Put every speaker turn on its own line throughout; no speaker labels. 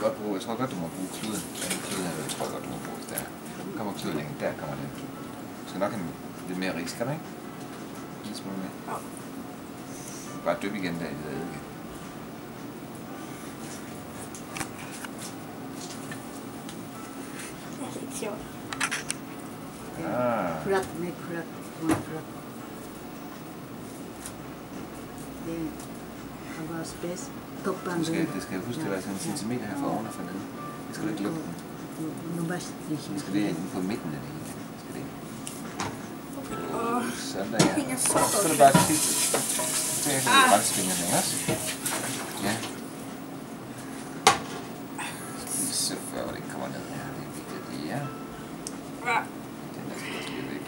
godt bruge, jeg tror godt, du må bruge kluden. Den klude her, jeg tror godt, du må bruge der. Nu kommer kluden ind, der kommer den. Du skal nok have lidt mere ris, kan du ikke? Lidt smule mere.
Ja.
Bare dyp igen der i det eddike.
Det er lidt sjovt.
Flat med flat. Det har bare space.
Du skal huske at være sådan en centimeter her for oven og for nede. Det skal du ikke lukke den. Det skal lige ind på midten af det hele. Skal det. Sådan der, ja. Så er det bare det sidste. Så jeg kan bremsefingerne også. Ja. Så før det ikke kommer ned her. Det er vigtigt, at det er. Den der skal også lige væk.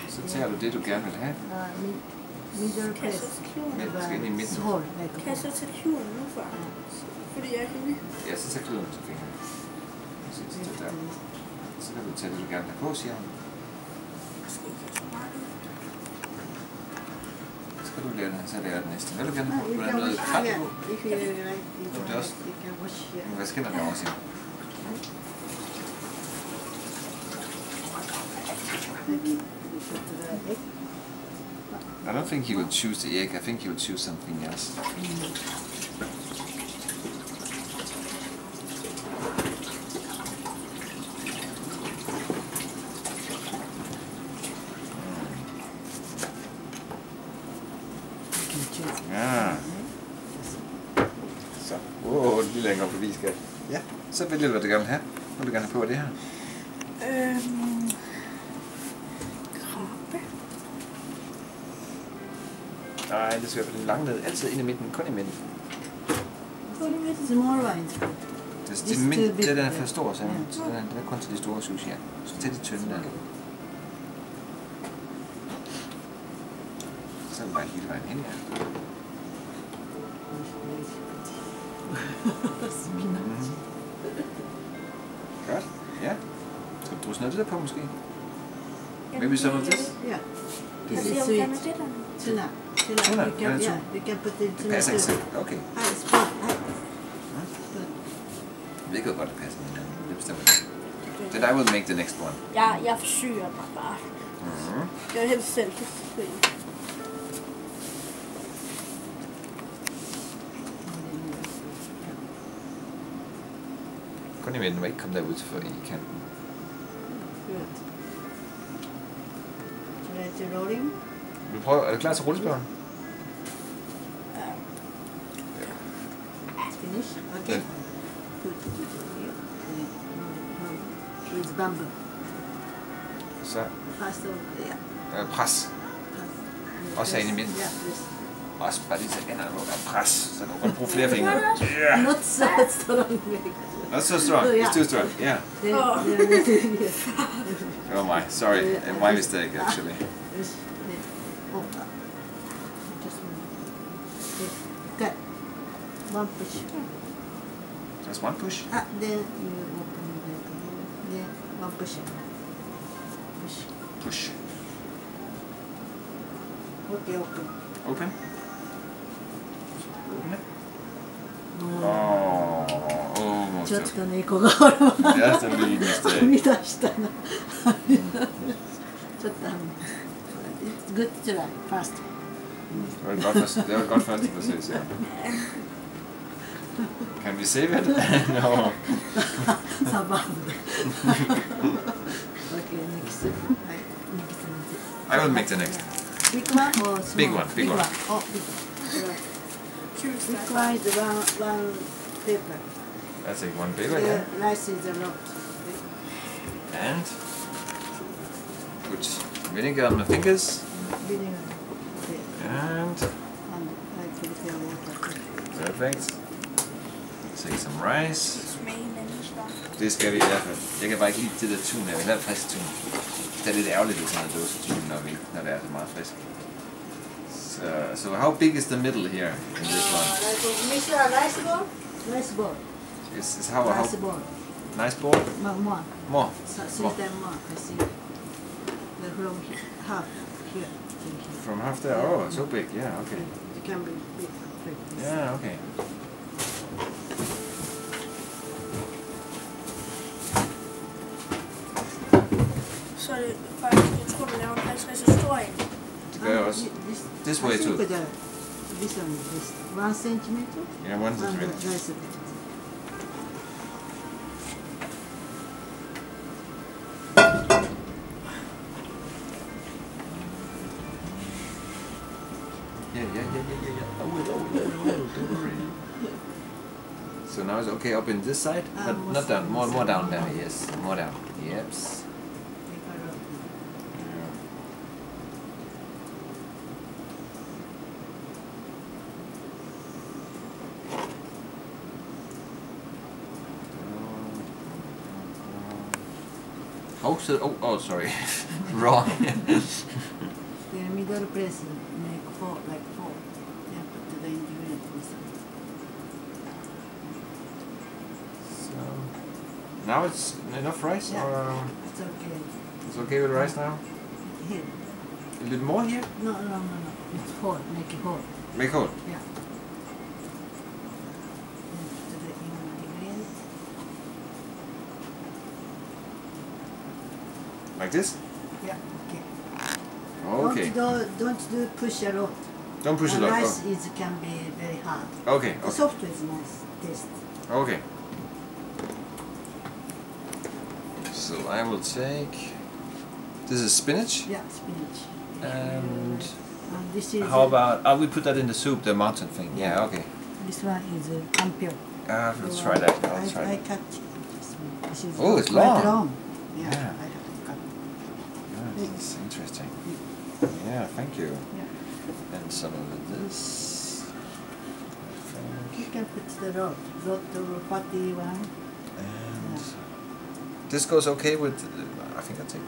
Så tager du det, du gerne vil have.
Kan jeg så tage kluden?
Men du skal ind i midten.
Kan jeg så tage kluden nu for? Fordi jeg kan lide.
Ja, så tager kluden til fingeren. Så kan du tage det, du gerne vil have på, siger hun. Så kan du lave det, så laver jeg det næste. Hvad vil du gerne have på? Du har noget krab på. Det er også. Hvad skinner det over, siger hun? I don't think he would choose the egg. I think he would choose something else. Ja. Så. Det bliver længere forbi, skat. Ja. Så vælger du, hvad du gerne vil have. Hvad vil du gerne have på det her? Nej, det skal være på den lange led. Altid ind i midten. Kun i midten. Det den er for stor, så den er kun til de store sushi. Så til de tynde der. Så er den bare hele vejen hen, ja. Godt, ja. Skal du drøse noget af det der på, måske? Maybe some of this?
Ja.
Jeg siger, hvordan er det der?
Tuna. Vi kan putte det
Det passer ikke selv. Okay. Jeg ved godt, det passer, men det bestemmer det. Then I will make the next one.
Jeg forsyrer mig bare. Jeg er helt selv.
Kun i midten, må ikke komme derud for i kanten.
Rolling.
Vi prøver, er du klar til rullespørgen?
Finish. Okay. With bamboo.
Så.
Ja.
Pres. Også ind i midten. Også bare lige så hænderne på at pres, så du kan bruge flere fingre. Yeah.
Not so strong.
Not so strong. It's too strong. Yeah. Oh my, sorry, my mistake actually.
Good. One push.
Just one push?
Then you open the then one push. Push.
Push.
Okay, open.
Open? Open it? Oh, almost.
ちょっと猫がおるわ。
Just a little mistake.
見出したな。ちょっとgood try fast.
Det var godt første forsøg, siger jeg. Can we save it? No.
Okay, next.
I will make the next.
Big one or small?
Big one, big one.
Oh, big one. Big one is one paper.
That's like one paper, yeah.
Rice is a lot.
And put vinegar on my fingers.
Vinegar.
And
I put the water.
perfect. Take some rice.
Smagen anden.
Det skal vi i hvert fald. Jeg kan bare ikke lide det der tun. Jeg vil have frisk tun. Det er lidt ærgerligt, at sådan noget dåsetun, når det er så meget frisk. So how big is the middle here in this one?
Nice ball. Nice ball.
Is how
Nice ball.
Nice ball?
More.
More.
Three times more. I see. From half here.
From half there? Oh, so big. Yeah. Okay.
It can be big.
Yeah. Okay.
så er det faktisk, jeg tror, du laver en 50 historie.
Det gør jeg også. This way too.
This one is 1 centimeter.
Yeah, 1 centimeter.
That's it.
Yeah. Don't worry. So now it's okay up in this side, but not down. More down there. Yes, more down. Yep. Oh, sorry. Wrong.
The middle place make 4, like 4. Yeah, put the ingredient inside.
So now it's enough rice,
Yeah,
or
it's okay.
it's okay with rice now?
Here.
A little more here?
No. It's 4. Make it 4.
Make whole.
Yeah. Put the ingredient.
Like this?
Yeah. Okay.
Okay.
Don't do push a lot.
Don't push it up.
Rice can be very hard.
Okay.
The soft is nice taste.
Okay. So I will take. This is spinach.
Yeah, spinach.
And
This is
how about? We put that in the soup, the mountain thing. Yeah. Okay.
this one is ampere.
Let's try that. I'll try
I
that.
cut this is
Oh, it's
quite
long.
Yeah,
Yeah.
I have to cut.
Yeah, this is interesting. Yeah, thank you.
Yeah.
And some of this. I
You
think.
can put the rot or fatty one.
And this goes okay with. I think I take.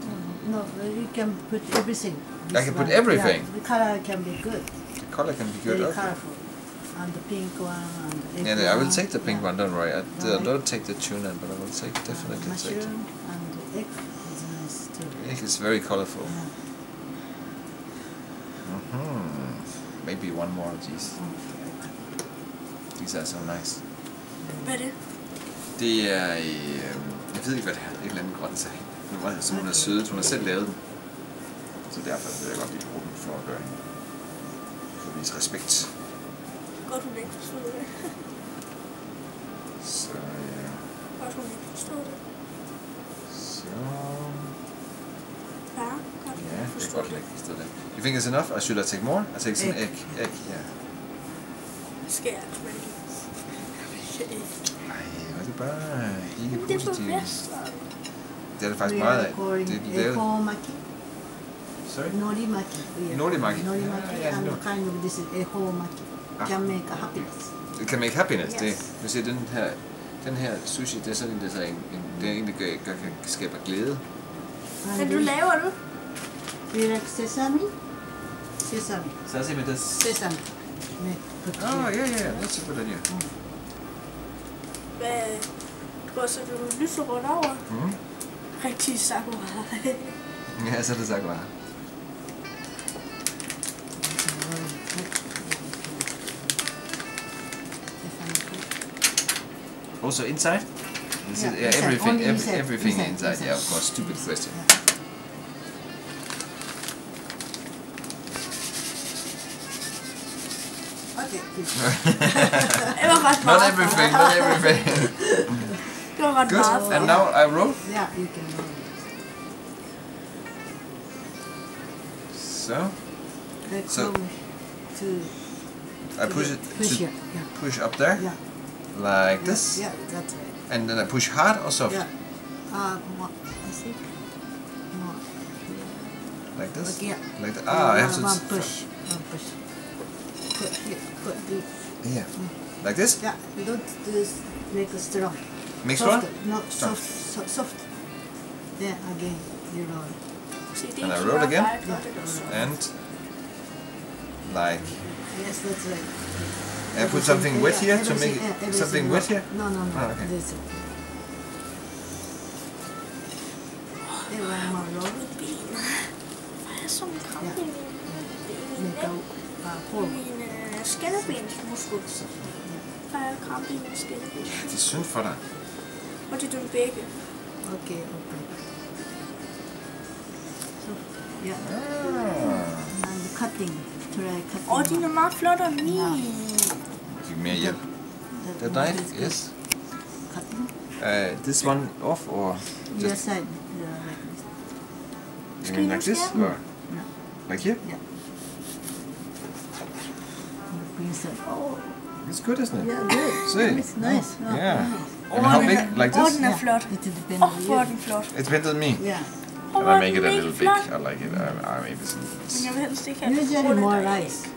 No, you can put everything.
I
This
can put
one,
everything?
Yeah, the color can be good.
The color can be good.
Very
Okay.
colorful. And the pink one and the egg
Yeah, I will
one.
take the pink
Yeah.
one. Don't worry. I
Right.
don't take the tuna, but I will take definitely take.
Mushroom and the egg is nice too.
The egg is very colorful.
Yeah.
Maybe one more of these. These are so nice.
Hvad er det?
Det er jeg ved ikke hvad det er. Et eller andet grøntsag. Så hun er søde. Hun har selv lavet den. Så derfor vil jeg godt lige bruge den for at gøre hende. For at vise respekt.
Godt, hun ikke forstod det.
Så ja.
Godt, hun ikke forstod det.
Så.
Ja, godt, hun
Ja,
ikke
det er
forstod
godt
det.
lækkert i stedet. You think it's enough? Or should I take more? I take some egg. Egg, yeah.
Skal jeg smage det?
Ej, var det bare ikke
Men det er på
positivt.
Vestland.
Det er det faktisk
We
meget
are
af.
calling
Det er lavet.
ehomaki.
Sorry?
Norimaki.
Norimaki.
Norimaki
Yeah,
and
no.
kind of this is ehomaki. Can make a happiness.
It can make happiness.
Yes.
Det, du ser den her sushi, det er sådan en, det er det er en, der kan skabe glæde.
Men du laver du?
We like sesame. Sesame.
Så jeg med det.
Sesame. Put
Yeah, that's a good idea.
Hvad? Du går så du lyserødt over? Rigtig sakurai.
Ja, så er det sagt bare. Also inside? This
Yeah,
is,
inside,
everything,
only inside,
everything
inside,
inside.
inside.
Yeah, of course. Stupid question.
Okay.
Det var ret
Not
meget.
everything, not everything.
Det var ret meget.
Good. And now I roll.
Yeah, you can roll it.
So
Like
So-
come to
I push it
push
to
here. Yeah.
push up there,
Yeah.
like this,
Yeah, that's right.
and then I push hard or soft,
Yeah. More. I think more.
like this,
Okay, yeah.
like that. Ah, I have
One
to
push. One push. Put here. Put this.
here, like this.
Yeah. You don't do this. Make it strong.
Make
Soft.
strong.
No,
Strong.
soft. Then again, you roll.
Se, det
And I
er
roll again.
meget godt, det er så.
And like
Yes, that's right.
I put something wet here to make
Everything-
it something wet here.
No.
Ah, okay.
This. Then one more roll.
Ben. Hvad er sådan en krampe i
Make
min
a hole.
min skallebensmuskel? Der er krampe i min skalleben.
Det er synd for dig.
Og det er den begge.
Okay. Yeah.
Ah.
And cutting. Try cutting.
Og de er meget flottere end min.
Jeg fik mere hjælp.
That
The
one
knife,
is good.
yes.
Cutting.
This one off or
Your
just
side. Yeah, like this.
you mean like this or
No.
like here?
Yeah. Inside. Oh,
It's good, isn't it?
yeah, good.
See?
It's nice. Oh,
Yeah.
nice.
And how big? Like
Og
this?
den er flot.
It depends
Åh,
on
hvor er
you.
den flot.
It depends on me.
Yeah.
And I make it a little big. I like it. I maybe some
Men jeg vil helst ikke have
Usually
den
more
der.
rice,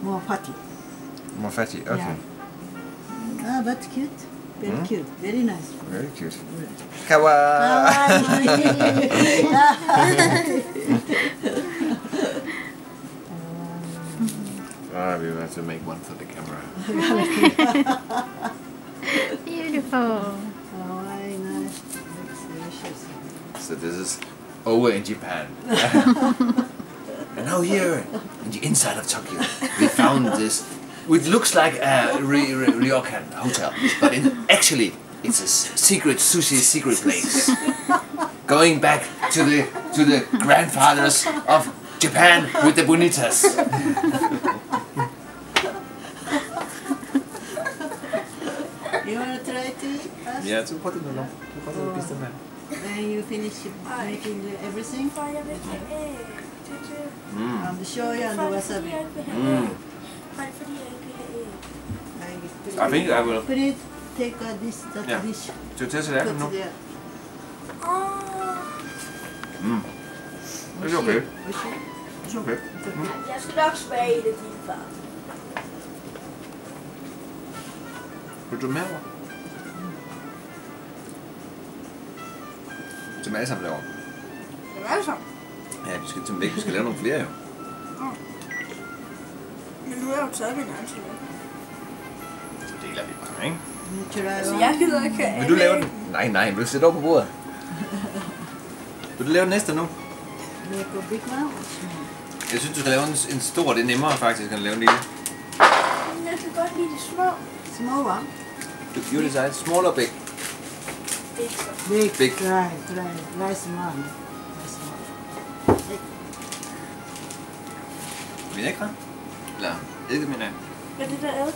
more fatty.
more fatty. Okay.
Ah, but cute. Very cute. Very nice.
Very cute. Kawaii. We have to make one for the camera.
Beautiful.
Kawaii, nice. Looks delicious.
So this is over in Japan. And now here, in the inside of Tokyo, we found this, which looks like a ryokan hotel, but actually it's a secret place. Going back to the grandfathers of Japan with the bonitas.
You want to try to first?
Yeah, so put it along.
When you finish making everything,
For jeg vil ikke have æg.
the shoyu and the
Faktisk fordi
wasabi.
jeg ikke vil have æg. Faktisk fordi jeg ikke vil have æg.
I think I will.
Put it, take that
Yeah.
dish,
To test it
put
out, no?
it there.
It's okay.
Oishi?
It's okay.
It's okay.
Jeg skal nok smage det, din far.
Vil du med over? Til alle sammen derovre.
Det er altså.
Ja, vi skal til dem væk. Vi skal lave nogle flere jo.
Men nu har jeg jo taget min egen til.
Så deler vi bare, ikke?
You try
Altså,
one.
jeg gider ikke have
Vil du lave
æg.
den? Nej, vil du sætte over på bordet? Vil du lave den næste nu?
Make a big one or small?
Jeg synes, du skal lave en stor. Det er nemmere faktisk, end at lave en lille.
Men jeg kan godt lide de små.
Small one?
You decide. Small or big?
Det er ikke så.
Big.
Big.
Try small. Try small.
Vinægre? Eller eddike, mener jeg.
Hvad er det der ad?